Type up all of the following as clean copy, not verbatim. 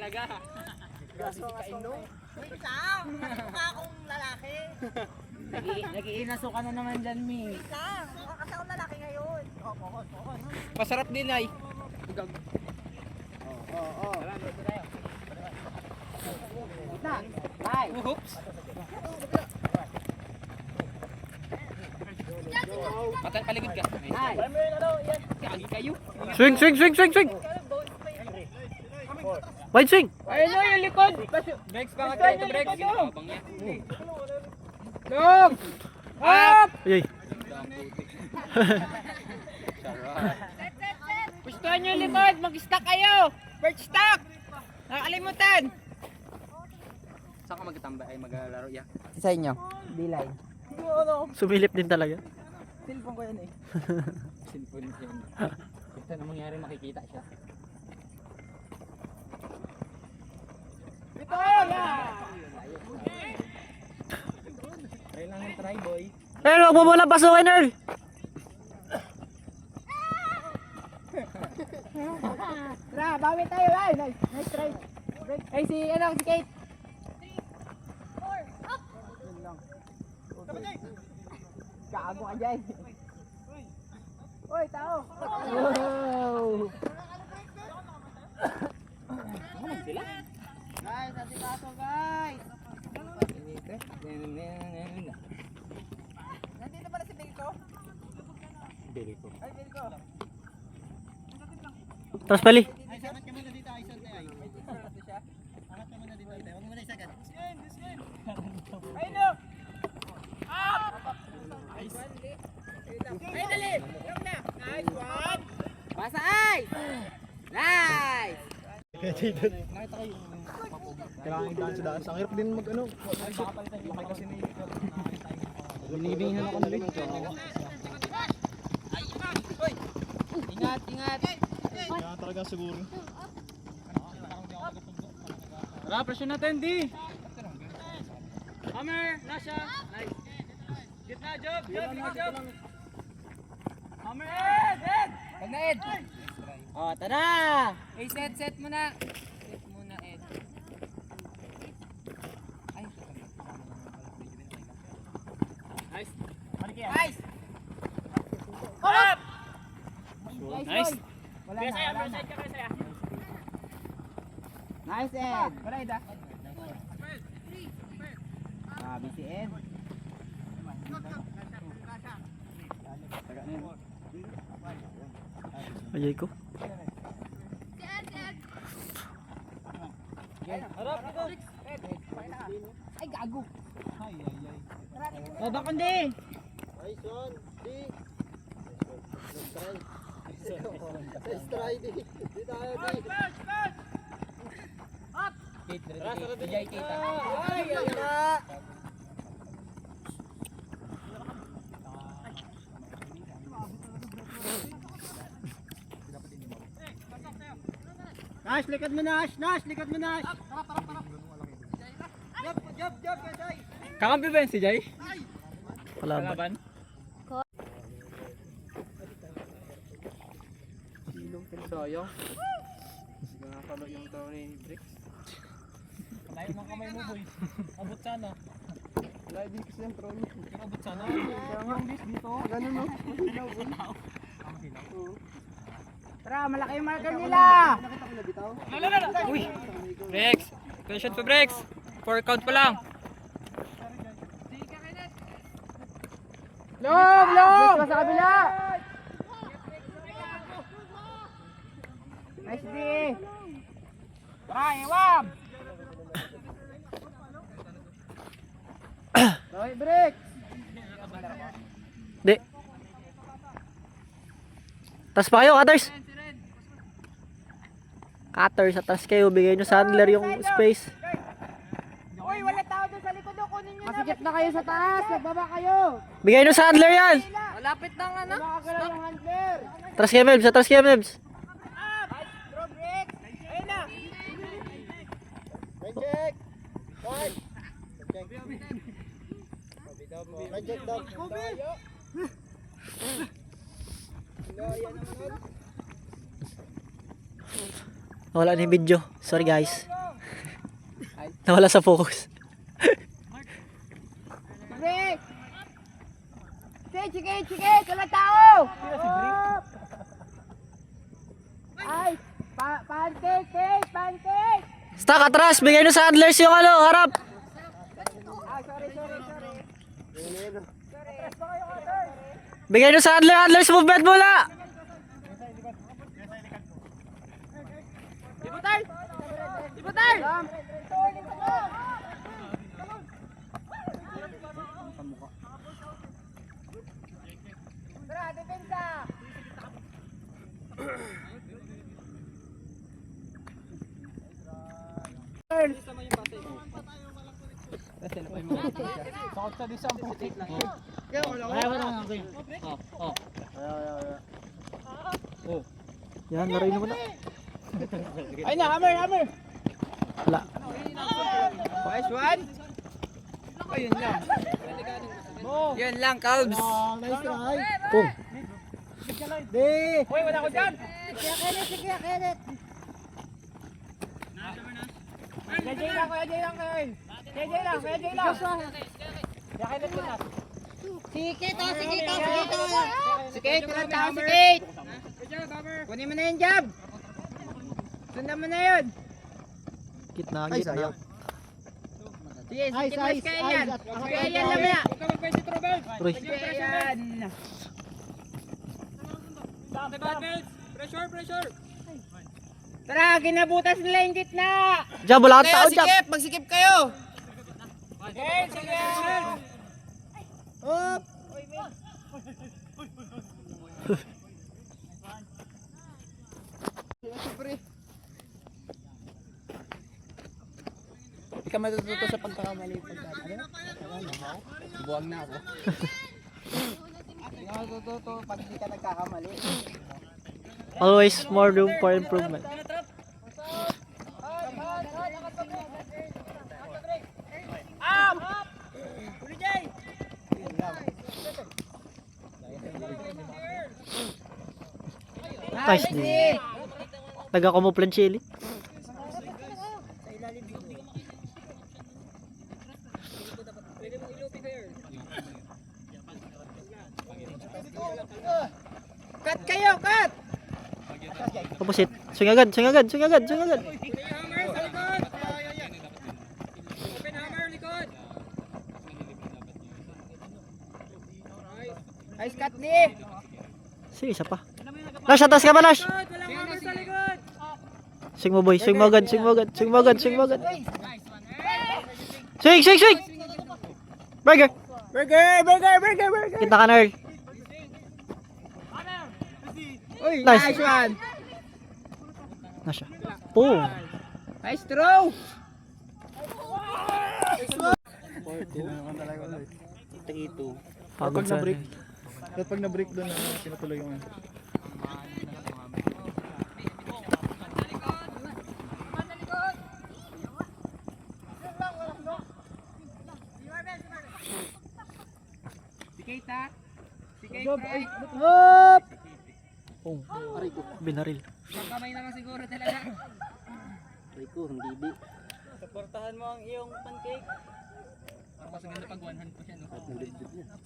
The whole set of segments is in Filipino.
talaga. Gaso ka ino. Wait lang. Mukha akong lalaki. Nag-iinaso ka na naman dyan, Mi. Wait lang. Mukha kasi akong lalaki ngayon. Focus. Masarap din ay. Oo. Na. Bye. Oops. Paligid ka. Bye. Kagi kayo. Swing. Wide swing. Ayun o, yung likod. Breaks pa nga ito, breaks. Ginabang niya. Long. Up! Ayay. Pustuhan nyo yung likod. Mag-stack kayo. Bird stack. Nakalimutan. Saan ka magtambay ay maglalaro ya? Sa inyo. Bilay. Sumilip din talaga. Cellphone ko yan eh. Cellphone yan. Ito na mangyari makikita siya. Ito! Yeah! Try lang yung try boy. Earl, wag mo muna pasukin, Earl. Tara, bawi tayo. Ay, nice try. Ay, si Kate. Gago ka dyan. Uy, tao. Wow. Guys, asikaso guys. Nandito pala si Bilko. Bilko. Ay, Bilko. Tapos pali. Ay, samat ka muna dito. Ay, sante ay. May dito siya. Samat ka muna dito. Huwag mo muna isagad. Ay, no. Up! Nice. Ay, dali. Come na. Nice one. Basa ay. Nice. Kailangan yung daan sa daan. Ang hirap din mag-ano. Laki kasi ni... Binibingan ako na rin. Ingat. Kaya talaga siguro. Tara, presyon natin, di. Hammer, Nasha. Nice. Gitna, job. Hammer, Ed. Pag na, Ed. Oh, tara. Hey, set muna. Set muna, Ed. Ay. Nice. Nice. Up! Nice. Wala na. Nice, Ed. Wala, Ed. Grabe si Ed. Ayay ko. Harap, dito. Ay, gago. O, bakon di. Nice one. Di. Nice try di. Di tayo di. Kate, Jay, Kate. Ay, Nash, likod mo, Nash. Likod mo, Nash. Job, Jay. Kakampi ba yun si Jay? Palaban. Sayang. Nakakalo yung tao ni Bricks. Layo ng kamay mo, boy. Abot sana. Live din kasi yung troll. Abot sana. Kaya nga, dito. Ganun no. Masilaw. Tara, malaki yung marker nila. Nakita ko na bitaw. Uy! Breaks! Attention to breaks! 4 count pa lang. Long! Sa kabila. Nice D. Tara, iwam. Okay, break. Di. Tas pa kayo, cutters. Cutters, atas kayo. Bigay nyo sa handler yung space. Uy, wala tao doon sa likod. Kunin nyo na. Masikip na kayo sa taas. Nagbaba kayo. Bigay nyo sa handler yan. Malapit ng ano? Makakalaw yung handler. Atras kayo, Mebs. Atras kayo, Mebs. Throw break. Ayun na. Check. One. Check. Check daw. Wala na yung video. Sorry, guys. Nawala sa focus. Break! Sige! Wala tao! Ay! Pancake! Stock, atras. Bigay nyo sa handlers yung harap. Bigay nyo sa handlers movement muna. Ibutal! Tara, depensa! Sakot sa disang putik lang. Yan, laruin mo na. Ay na, hammer! Wala. Nice one! Ayun lang. Yun lang, Calbs. Nice try. Pum. Di. Uy, wala ko dyan! Sige, Kenneth. JJ lang. Kuya J lang. Yakilit ko na. Si Kate, sige to. Si Kate, walang tao si Kate! Kunin mo na yung job! Sundan mo na yun! Gitna. Ay, sayang. Sige, mas kaya yan! Mas kaya yan lang na! Uy. Kaya yan! Tara, kinabutas nila yung gitna! Diyan, wala kang tao dyan. Magsikip kayo! Up. Hindi ka matututo sa pagkakamali. Buwag na ako. Hindi ka matututo pag hindi ka nagkakamali. Always more room for improvement. Nice din. Nagka-camouflage chili. Cut kayo, cut! Opposite. Swing agad. Nice cut ni! Sige, isa pa. Lash, atas ka ba, Lash? Swing mo, boy. Swing mo agad. Swing. Burger. Kita ka na, Earl. Uy, Nice. nice one! Na siya. Boom. Nice throw! Pagod sa na-break. Pag na-break doon, sinatuloy yung Si Kate ha? Si Kate Up. Boom. Binaril. Kamay naman siguro talaga. Supportahan mo ang iyong pancake. Parang mas maganda pag 100 po siya, no?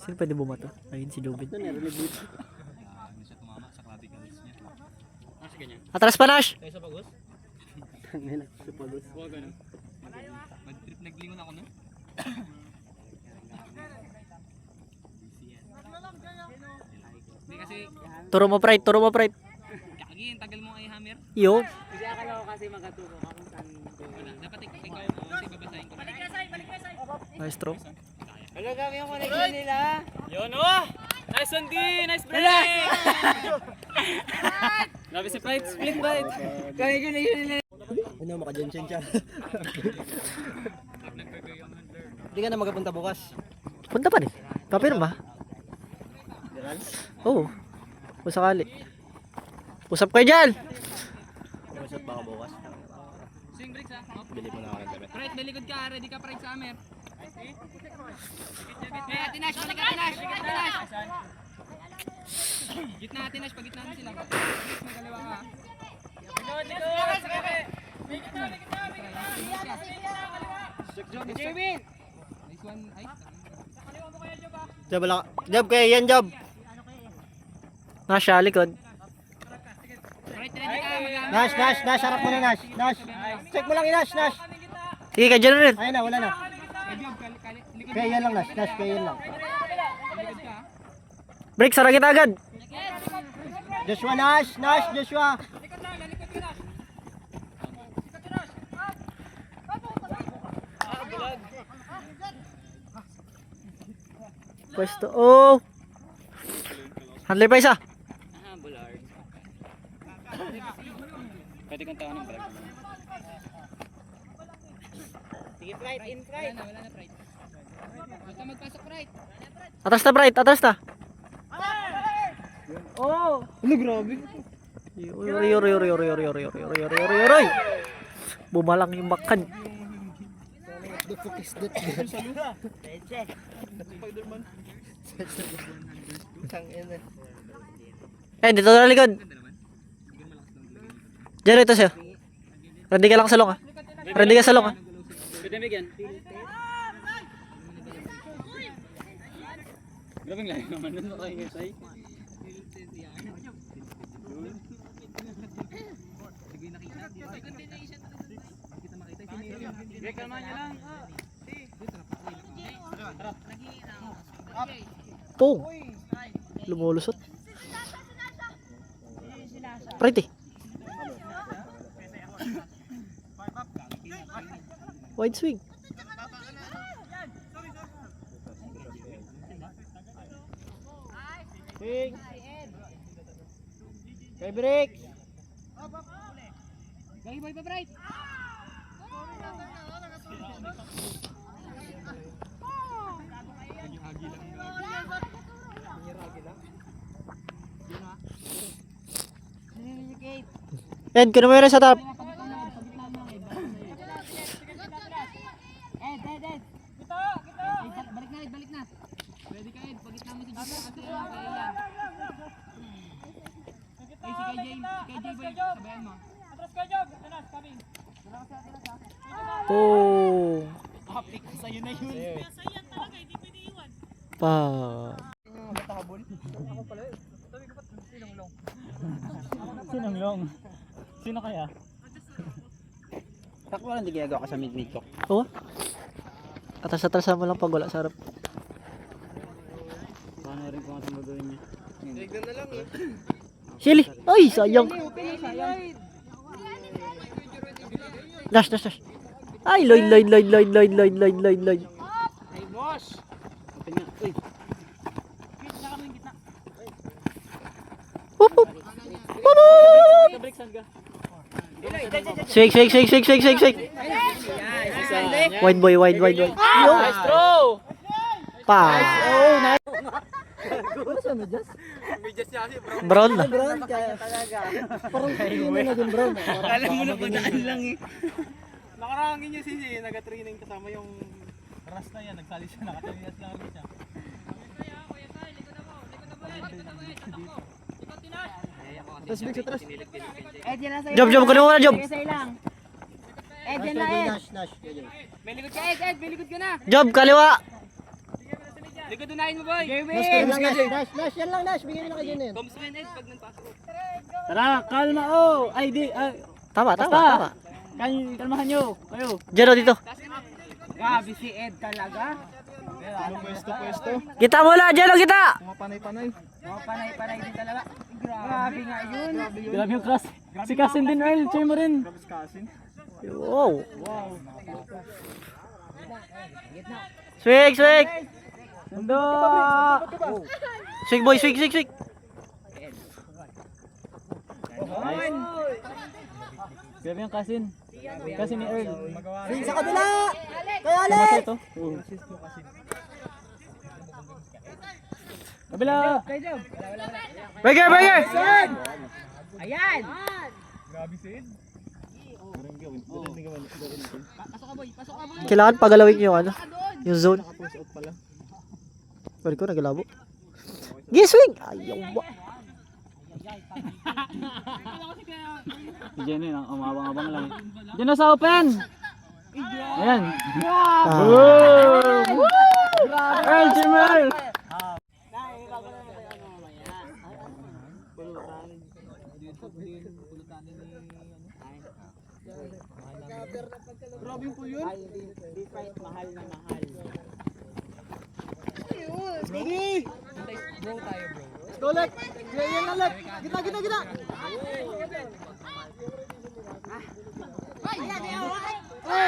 Sino pwede bumato? Ayun, si Jubin. Atras pa, Nash. Tayo sa pagos? Huwag ano. Mag-trip naglingon ako, no? Hindi kasi, Turo mo, Pride. kagin, tagal mo ay hammer. Yo. Hindi akala ko kasi magkaturo ka kung saan Wala, dapat ikaw kasi babasahin ko. Nice throw. Ano kami yung connection nila? Yun oh! Nice one D! Nice break! Grabe si Pride, split bite! Kaya connection nila. ano, maka-junction siya. Hindi ka na magapunta bukas. Punta pa rin. Papirma. Oo. Kung sakali. Usap kayo dyan. Masot baka bukas. Swing breaks ha? Bili mo na ako ng gabi. Pride, may likod ka. Ready ka, Pride, sa hammer. Eh, Atinash, balik Atinash! Gitna Atinash, pag gitna sila. Magalawa ka. Likod! Jerwin! Job, wala. Job, kaya yan, Job. Nasa likod. Right, ready ka, mag-aamay. Nash, harap mo na, Nash. Check mo lang Nash. Sige ka dyan rin. Ayun na, wala na. Kaya yan lang, Nash, kaya yan lang. Break, sarang kita agad. Joshua, Nash, Joshua. Pwesto. Oh. Handler pa isa. Pwede kang tawa ng vlog. Sige, Pride, in Pride. Wala na Pride. Huwag ka magpasok, Pride. Atras na, Bright. Atras na. Oh! Ano, grabe. Yoy. Bumalang yung makan. The fuck is that? Spider-Man. Tangina. Dito na likod. Diyan ito siya. Ready ka lang sa long, ha? Ready ka sa long, ha? Pwede bigyan. Grabing layo naman nun makahingay. Break naman nyo lang. Pong. Lumulusot. Pretty. Wide swing. Swing. Kay break. Gagi boy pa Bright. Ed, kuno mo yun sa top. Ed. Balik na. Pwede ka Ed, pagitna mo si Jose kasi kaya yan. Ay, si KJ boy, sabayan mo. Atras ka Job, Anas, coming. Pong. Kapik sa'yo na yun. Pa. Sinong long? Sino kaya? Takbo lang di ginagawa ka sa mid-mid ko. Oo. Atras-atrasan mo lang pag wala sa harap. Paano rin kung atang gagawin niya? Tignan na lang eh. Sili. Ay, sayang. Dash. Ay, Lloyd. Ay, boss. Open nga. Uy! Whoop. Break saan ka? Swing. Wide boy. Nice throw. Pa. Oh, nice. Brown na. Brown kaya talaga. Parang yun na din brown. Alam mo na padaan lang eh. Nakarangin niya si nag-training kasama yung ras na yan. Nagsali siya, nakatalinas lang rin siya. Tapos big sa trust. Ed, yan lang sa'yo. Job, kuno mo na, Job. Sige, sa'yo lang. Ed, yan lang, Ed. Nash. May likod ka Ed, may likod ka na. Job, kaliwa. Likod unahin mo boy. Nash, yan lang Nash. Bigyan mo na kay Jen. Toms win Ed, pag nagpasok. Tara, kalma oh! Ay di, Tama. kalmahan nyo. Kayo. Jero dito. Grabe si Ed talaga. Pwesto. Kita mo lang, Jero kita. Mapanay-panay. Panay din talaga. Grabe nga yun. Grabe yung class. Si Kasin din, Earl. Chay mo rin. Grabe si Kasin. Wow. Swing. Sundo! Swing boy. Grabe yung Kasin. Kasin ni Earl. Swing sa kabila! Kaya Sama ulit! sa ito. Kabila! Breaker. Ayan. Grabe si Ed. Kailangan pagalawin yung ano, yung zone. Naka-post out pala. Pwede ko nagalabo. Swing. Ayaw ba. Si Jenny, ang umabang-abang lang. Diyan na sa open! Ayan. Ah. Earl Jimel! Grabing po yun. Mahal na mahal. Sige! Bro tayo bro. Let's go, Lek! Yan na, Lek! Gita!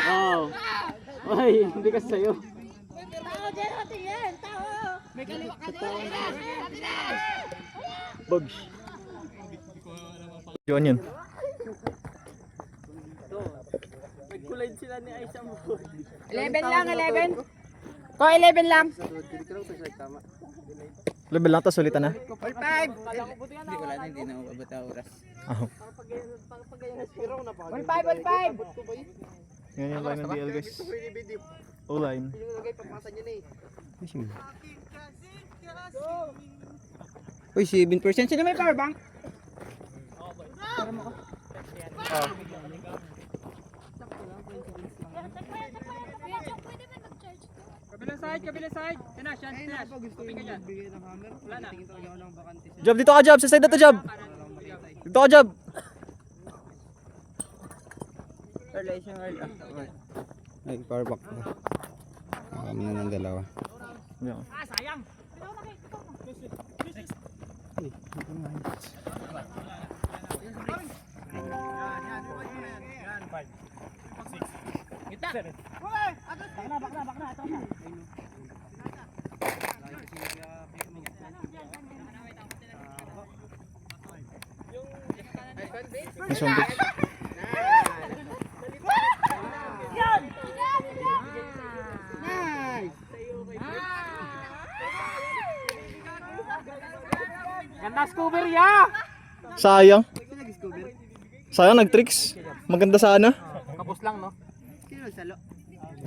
Oh. Ay, hindi kasi sa'yo. Tao dyan natin yan! Tao! May kaliwa ka dyan! Bugs. Yun yun. Nagkulay sila ni Aisha mo. 11 lang, 11. Ko, 11 lang. Level lang to, sulitan na. All 5. Hindi ko lang, hindi na umabot ang oras. Oh. All 5, all 5. Yan yung line ng DL guys. O-line. Uy, 7%. Sino may power bank? Kabilang side. Tinash, tinash. Kaping ka dyan. Wala na. Job, dito ka Job. Sa side na to Job. Dito ka Job. Ay, power back na. Kami na ng dalawa. Yan. Sayang. Kita. Nice one, Bricks. Ganda scuber ya. Sayang. Sayang nag-tricks. Maganda sana. Kapos lang no.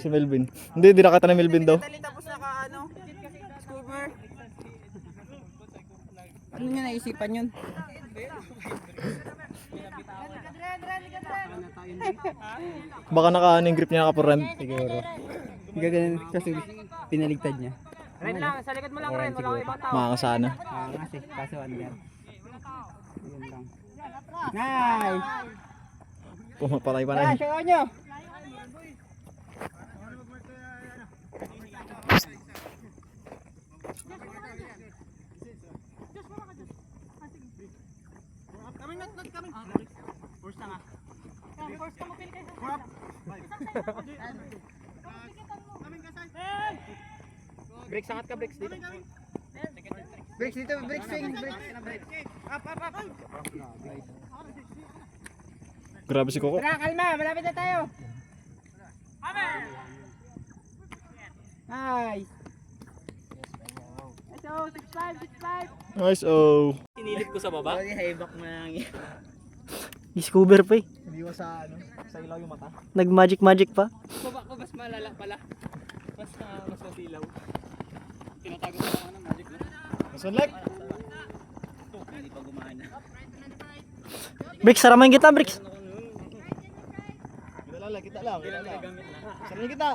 Si Melvin. Hindi, di nakita na Melvin daw. Tapos naka ano? Scuber. Ano niya naisipan yun? Baka naka yung grip niya naka-forehand. Siguro. Gaganin kasi pinaligtad niya. Ren lang, sa likod mo lang Ren. Wala kang ibang tao. Makakasana. Kasi, kaso under. Yun lang. Nice! Pumapatay pa na yun. Show nyo. Breaks, sangat ka breaks dito. Breaks dito, breaks swing, breaks. Grabe si Coco. Tara, kalma, malapit na tayo. Nice. Let's go, 6-5. Nice, oh. Sinilip ko sa baba. Scuber pa eh. Hindi mo sa sa ilaw yung mata. Nag-magic pa. Baba ko mas malala pala. Mas masilaw. Tinatago ko lang ng magic na. Nice one, Lek! Hindi pa gumana. Bricks, saramayin kita, Bricks. Kita lang, kita lang. Sarap niya kita!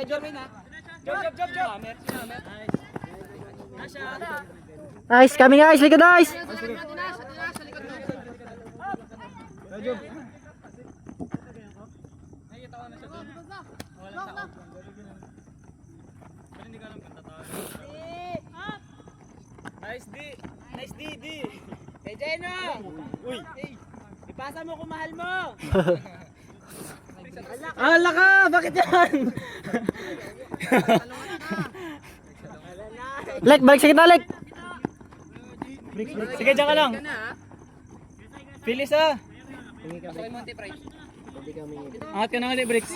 Job na. Job. Hammer. Nice, coming guys, likod guys. Job! Nice D. Hey Jeno. Uy. Ipasa mo kung mahal mo. Ala ka, bakit yan? Lek, balik sa kita, Lek. Sige, dyan ka lang. Pilis ah. Angat ka na ulit, Bricks.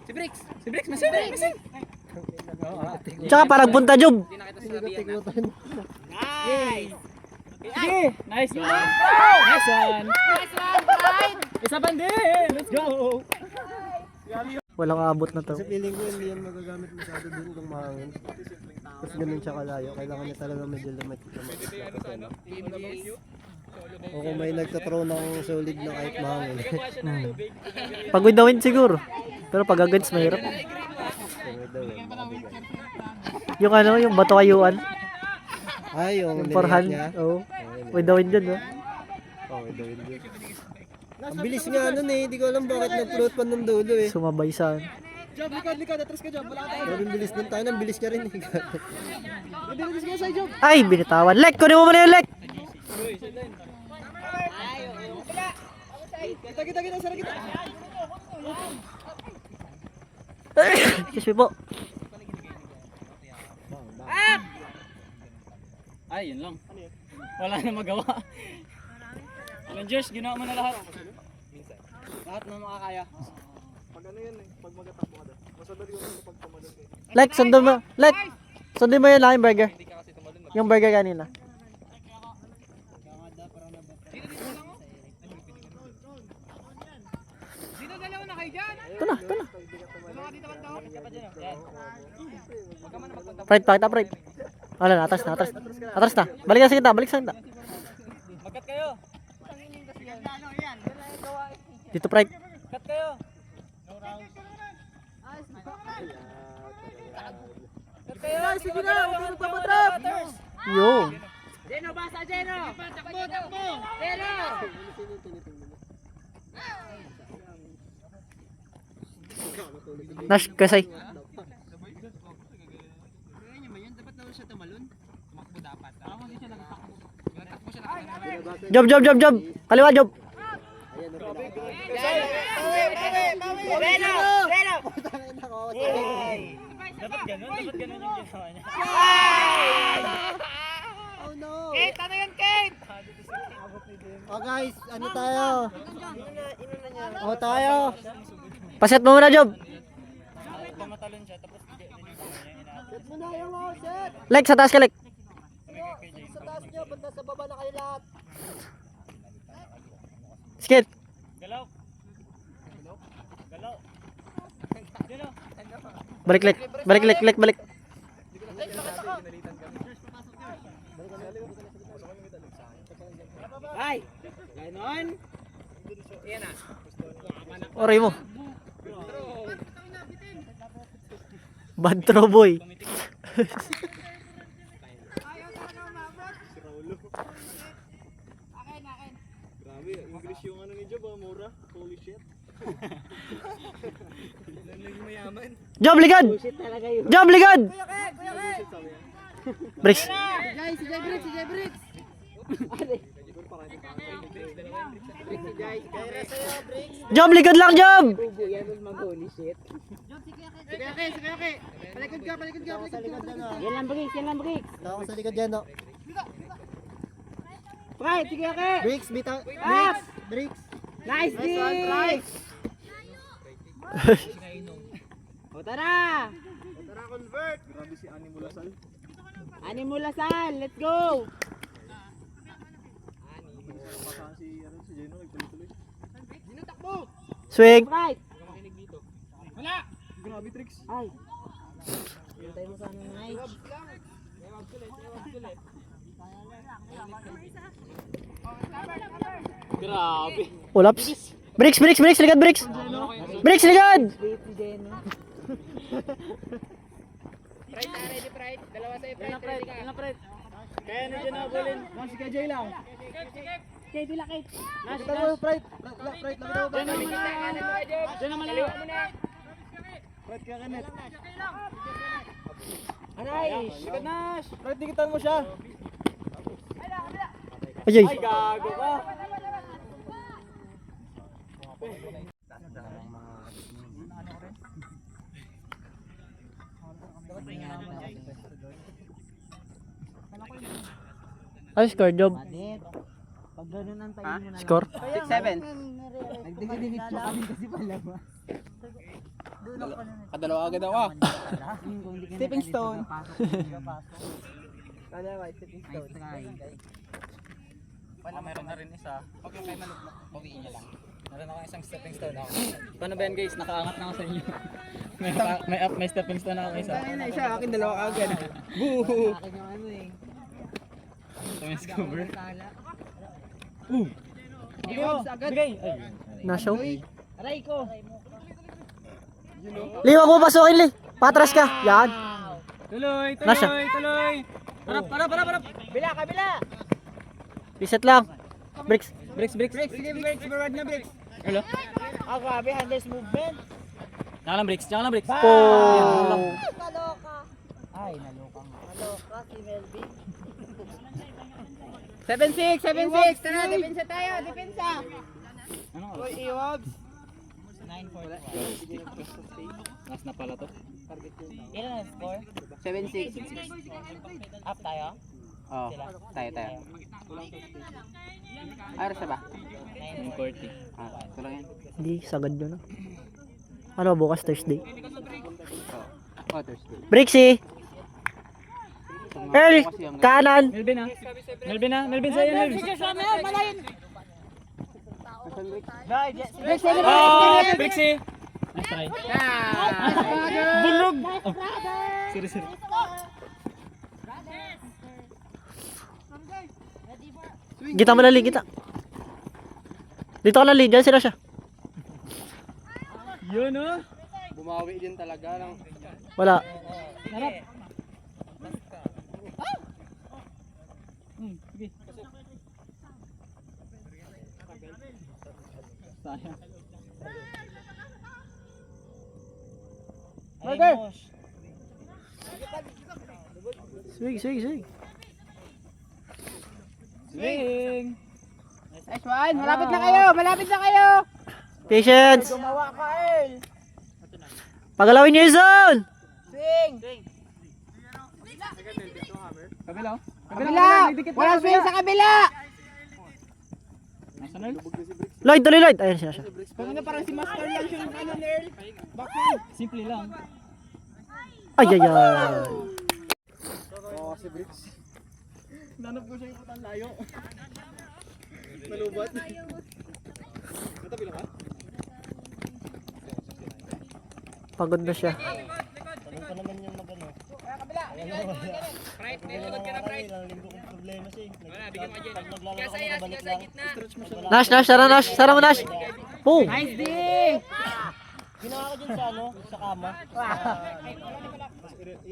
Si Bricks, masin. Tsaka parang punta, Job. Nice. Sige, nice one. Nice one. Isa pa din. Let's go. Walang abot na to. Kasi feeling ko hindi yan magagamit masyado dun kung mahangin. Kasi ganun siya kalayo. Kailangan niya talaga medyo limit. O kung may nagtatraw ng solid na kahit mahangin. Pag with the wind siguro. Pero pag against mahirap. Yung ano, yung bato kayuan. Ay, yung Yung nilihat forehand. niya. Oo. With the wind yun, no? Oh, with the wind yun. Ang bilis nga nun eh, hindi ko alam bakit nag-float pa ng dulo eh. Sumabay sa... Job, likod, atras ka, Job. Wala tayo. Grabe bilis nun tayo, ang bilis niya rin eh. Mabilis ka sa Job. Ay, binitawan. Lek! Kunin mo muna yung lek! Kita, sana kita. Excuse me po. Ay, yun lang. Wala na magawa. Avengers, ginawa mo na lahat. Lahat na makakaya. Pag ano yan eh, pag magatakbo ka daw. Masadali ko sa pagtumalon eh. Lek, sundin mo. Lek! Sundin mo yung laking burger. Yung burger kanina. Dito dalawa na kayo dyan. Ito na, ito na. Dalawa dito man to. Pride, pakita pride. Wala na, atras na, atras. Atras na. Balik na sa kita, balik sa kita. Magkat kayo. Dito pride. Cut kayo. Cut kayo. Sige na, huwag kayo magpapatrap. Yo. Jeno, basa Jeno. Takbo. Jeno. Nash, kasay. Job. Kaliwa, job. Jeno. Dapat ganun yung ginawa niya. Oh no. Kate, ano yan, Kate? Oh guys, ano tayo? Oh tayo. Paset mo muna, job. Matalon siya, tapos Set mo na yung oh, set. Lek, sa taas ka, Lek. Sa taas nyo, banda sa baba na kayo lahat. Skit. Galaw. Jeno. Balik, Lek. Balik. Ay, ganon. Yan na. Oray mo. Bad throw, boy. Grabe, English yung ano ni Job, mura. Holy shit. Job, ligad! Job, ligad! Bricks. Guys, si Jay Bricks. Job, ligad lang, Job! Sige. Palikod ka. Yan lang Briggs. Ako sa likod yan, no? Pride, sige. Bricks, bitaw. Up! Bricks. Nice Bricks. O tara. Tara, convert. Grabe si Ani Mulasal. Ani Mulasal, let's go. Si Jeno, nagtuloy-tuloy. Swing. Pride. Grabe tricks. Ay. Hintay mo sana ng ice. Grabe. Ulaps. Bricks, ligad, Bricks. Bricks, ligad! Pride, ready Pride. Dalawa sa'yo Pride. Ready ka. Kaya na dyan nabulin. Si KJ lang. Kate, bila Kate. Kita mo, Pride. Pride, lapit mo, Pride. Diyan naman lang. Pride, kaya kanet. Anay. Likod Nash. Pride, dikitan mo siya. Ay, Gago ka. Ay, score, Job. Pag ganun ang tayo mo na. Score. 6-7. Nagdikit pa kami kasi pala ba? Kadalawa agad ako. Stepping stone. Wala, meron na rin isa. Okay, may maluklok. Bawiin niya lang. Meron ako isang stepping stone ako. Paano ba yan guys? Nakaangat na ako sa inyo. may stepping stone ako isa. Isa, akin dalawa agad. Boo! Akin yung ano eh. Ito yung cover. Bigay. Ay. Nashow. Aray ko. Li, wag mo pasukin, Li. Patras ka. Yan. Tuloy, Nasya. tuloy. Harap. Kabila. Reset lang. Bricks. Bricks. Sige, breaks. Barad na breaks. Hello? Ah, grabe. Handles movement. Tsaka lang bricks. Po. Kaloka. Ay, naloka nga. Kaloka si Melvin. 7-6. Tara, depensa tayo. Depensa. Ano? Uy, Iwogs. 9-4. Last na pala to. Ilan ang score? 7-6. Up tayo? Oh, tayo. Ayos na ba? 9-40. Ito lang yan. Hindi, sagad yun. Ano, bukas Thursday. Oh, Thursday. Brixie! Earl! Kanan! Melvin sa'yo, Melvin. Malayin. Oh, Brixie! Nice try. Bulog! Oh. Sorry. Gita mo na, Li, gita. Dito ka na, Li. Diyan sila siya. Yun, oh. Bumawi din talaga ng Wala. Sige. Sayang. Burger! Swing. Swing! Nice one! Malapit na kayo! Patience! Gumawa ka, Earl! Pagalawin niyo yung zone! Swing! Kabila. Kabila! Walang swing sa kabila! Nasa Earl? Lloyd, tuloy Lloyd! Ayun siya. Pagano parang si Master lang yung ano ni Earl? Backhand! Simple lang. Ay. Oo, si Bricks. Nanap ko siya yung utang layo. Nalubat. Natabi lang ka? Pagod na siya. Tanong pa naman yung magano. Kabila! Right, may tulad ka na, right. Linggo kong problema siya. Wala, bigyan mo dyan. Pag naglalaro ka, mabalik lang. Stretch mo siya. Nash, sara mo Nash! Boom! Nice D! Ginawa ko dyan sa ano, sa kama.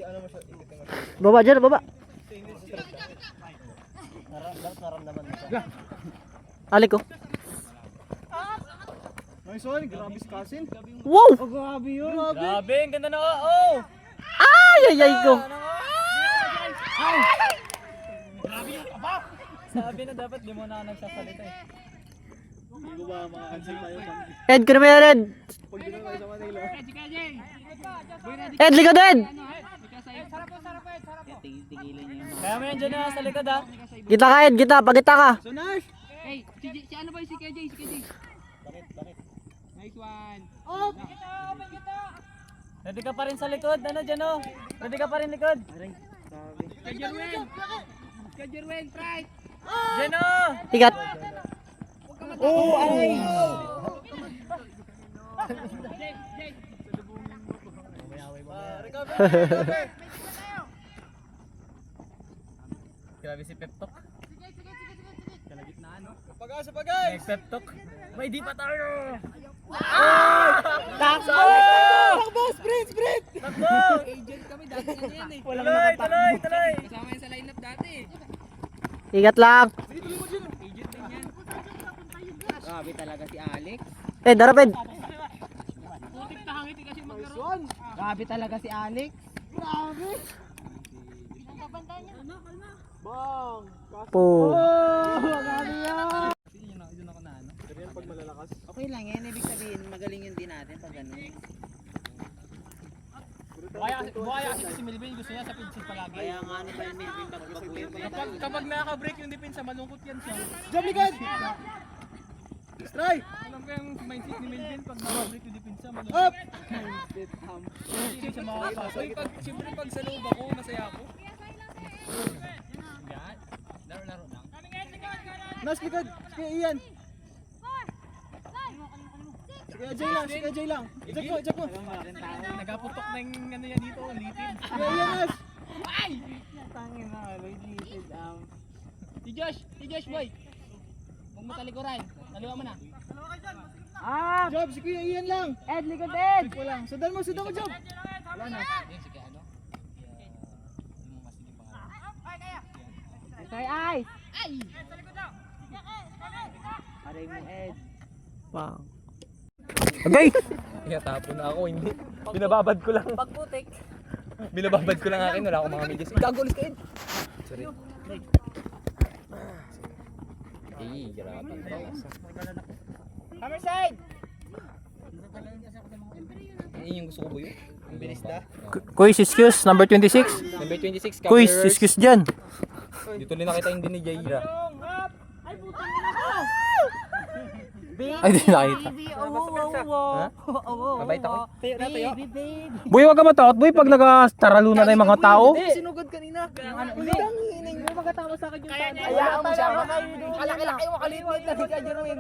Ano mo siya, initin mo siya. Baba dyan, baba. Dapat naramdaman mo siya. Alik ko. Nice one, grabe si Kasin. Wow! Grabe yun! Grabe, ang ganda na. Oh! Ay ko. Sabi na dapat di mo na nagsasalita eh. Hindi ko ba mga cancel tayo pag Ed, ko naman yan, Ed. dito tayo sa Manila. Ed, likod Ed! Kaya mo yan dyan na sa likod ha. Gita ka Ed, gita. Pagita ka. So Nash! Si ano ba si KJ? Nice one! Ready ka pa rin sa likod. Ano dyan oh? Ready ka pa rin likod. Kajerwen, try! Dyan oh! Tigat. Oh, ay! Recover! Grabe si Peptok. Pag-asa pa guys! Next Peptok. May di pa tayo. Takbo! Sprint! Takbo! Agent kami dati ano yan eh. Tuloy! Kasama yan sa lineup dati eh. Tigat lang. Agent din yan. Grabe talaga si Alex. Ed, harap Ed. Grabe talaga si Alex. Bang! Po. Yun ako na ano. Pero yan pag malalakas. Okay lang yan. Ibig sabihin magaling yun din natin pag ano. Buhaya kasi si Melvin gusto niya sa pinches palagi. Kaya nga ano ba yung Melvin pag baguhin mo yung Kapag nakaka-break yung depensa, malungkot yan siya. Jump likod! Strike! Alam ko yung mindset ni Melvin pag nakaka-break yung depensa, malungkot. Up! Hindi siya makakapasok. Siyempre pag sa loob ako, masaya ako. Yan. Laro-laro lang. Nash likod! Sige Ian! Sige Jay lang! Check mo! Nagaputok na yung ano yan dito, litid. Sige Ian Nash! Tangin na, litid Si Josh boy. Huwag mo talikuran. Dalawa mo na. Job, si Kuya Ian lang. Ed, likod Ed. Wala lang. Sudan mo, Job. Wala na. Yun, sige, ano? Kay Ice. Aray mo Ed. Wow. Okay. Tinatapon na ako, hindi. Binababad ko lang. Pagputik. Binababad ko lang akin, wala akong mga medyas. Gagulis ka yun! Sorry. Eh, garapan ko. Hammer side! Yun yung gusto ko, boy. Ang bilis na. Quiz, excuse, number 26. Number 26, Quiz, coverers. excuse dyan. Dito rin nakita yung din ni Jaira. Ay, di nakita. Mabait ako. Baby, baby. Boy, wag ka matakot, boy, pag nag-taralo na yung mga tao. Sinugod kanina. Hindi. Mo magkatama sa akin yung tanda. Hayaan mo siya. Kalaki-laki mo kalimot na si Kajeruin.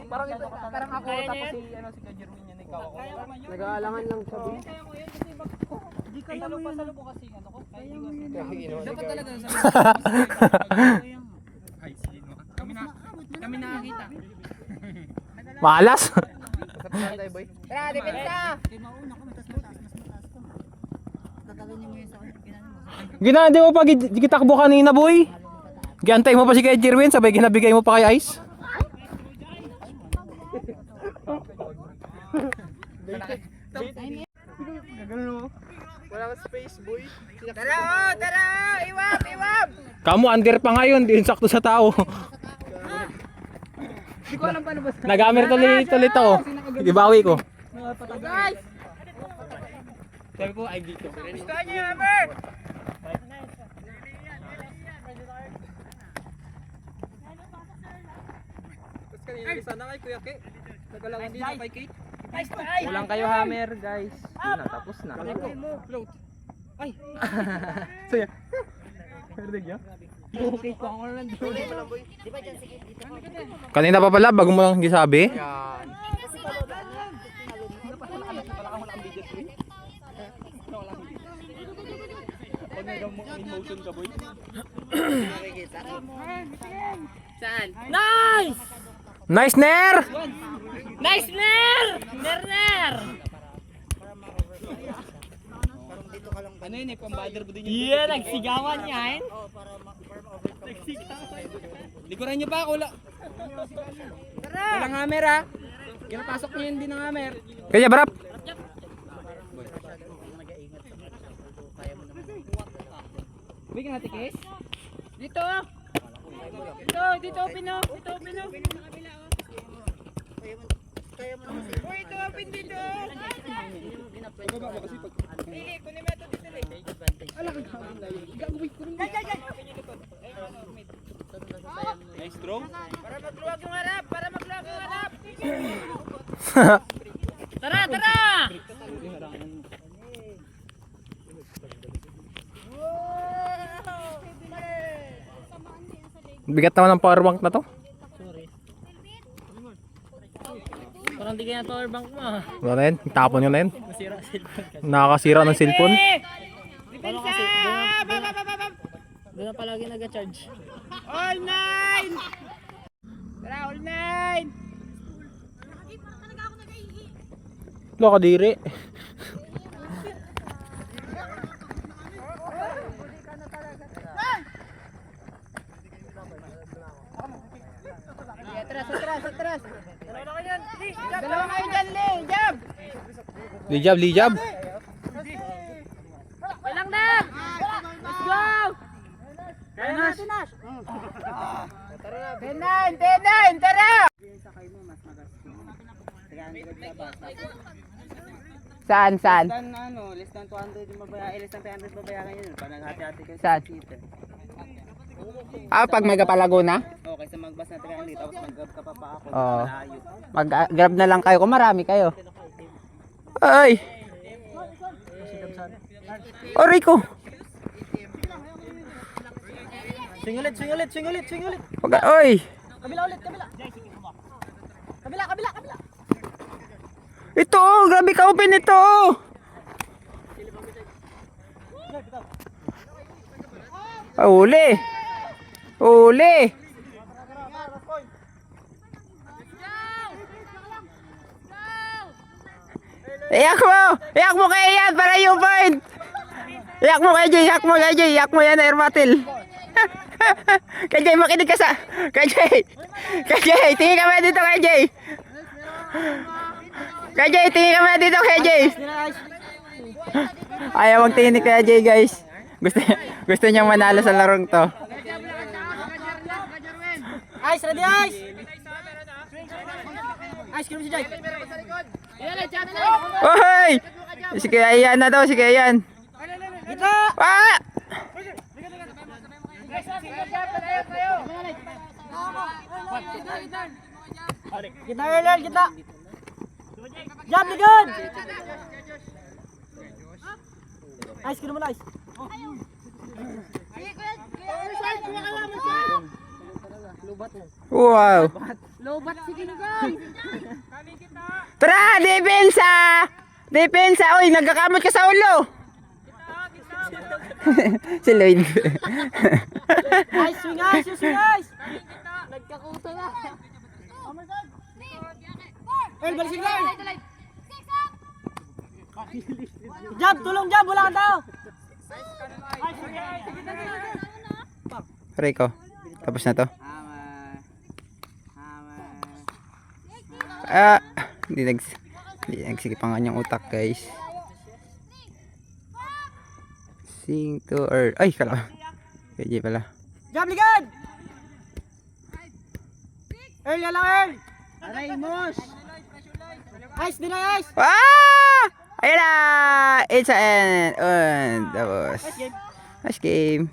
Parang ako tapos si Kajeruin yan ikaw ako. Nag-aalangan lang siya. Hindi kaya mo yun. Pasalo po kasi ano ko. Dapat talaga sa Ay, sino? Kami nakakita. Malas. Tara, depensa! Gina, di mo pa gitakbo kanina, boy. Giantay mo pa si kay Jerwin, sabay ginabigay mo pa kay Ice. Walang space, boy. Tara, oh! Tara! Iwab! Iwab! Kamu under pa ngayon, di sakto sa tao. Hindi ko alam paano ba. Nag-hammer tulit ako. Ibawi ko. Guys! Sabi ko, ay dito. Gusto niyo yung hammer! Tapos kanina sana kay Kuya Ke. Nagalangan din na kay Kate. Kulang kayo hammer, guys. Yun na, tapos na. Float. Saya. Okay po ako lang doon. Kanina pa pala, bago mo lang gisabi. Saan? Nice! Nice, Ner! Nice, Ner! Ner! Ano yun eh, pambader mo din Yeah, nagsigawan yan. Likuran niyo pa, walang hammer ha. Kinapasok niyo yun din ng hammer. Kaya, Brap. Bigyan natin case. Dito! Dito, Pino! Dito, Pino! Uy, ito, open dito! Hindi, kunin mo ito dito lang. Nice throw. Para mag-luwag yung harap! Para mag-luwag yung harap! Tara, tara! Bigat naman ng powerbank na to. Parang di kaya power bank mo. Ano na yun? Tapon nyo na yun. Masira ang cellphone kasi. Nakakasira ng cellphone. Depensa! Doon na palagi nag-charge. All 9! Tara, all 9! Lo, kadiri. Atras. Dalawa kayo dyan, Lee. Jab! Lijab. Walang na! Let's go! Kaya na, Tinas. Tenan, tara! Saan? Less than 200 yung babayaran, less than 300 babayaran yun. Panag-hati-hati kayo Saan? sa kita. Pag magkapalago na? Okay, sa magbas na 300, tapos mag-grab ka pa ako. Oo. Malayo. Mag-grab na lang kayo kung marami kayo. Ay! Oh, Rico! Swing ulit. Wag, oy! Kabila ulit. Kabila. Ito, oh, grabe ka open ito. Oh. Uli! Iyak mo! Iyak mo kay Ian para yung point! Iyak mo kay Jay! Iyak mo kay Jay! Iyak mo yan, Air Battle! Kay Jay, makinig ka sa... Kay Jay! Kay Jay! Tingin ka muna dito kay Jay! Kay Jay! Tingin ka muna dito kay Jay! Ayaw magtingin ni kay Jay, guys. Gusto niyang manalo sa larong to. Ice, ready, Ice! Ice, kinom si Jay. Oy! Si Kuya Ian na daw, si Kuya Ian. Kita! Ah! Kita, Earl, kita! Jab, ligod! Ice, kinom mo na, Ice. Wow! Lobat si Kinugoy. Tara! Depensa! Depensa! Uy, nagkakamot ka sa ulo! Si Lloyd. Ice, swing, Ice, swing, Ice! Nagkakuto na. Earl, balisin ka, Earl! Jab, tulong Jab, wala ka daw! Rico, tapos na to. Hindi nagsikip ang kanyang utak, guys. Sing to earth. Ay, kala. Kaya pala. Jab, ligod! Earl, yan lang, Earl! Aray, Mosh! Ice, din na, Ice! Ah! Ayun na! It's an end. Tapos. Ice game! Nice game.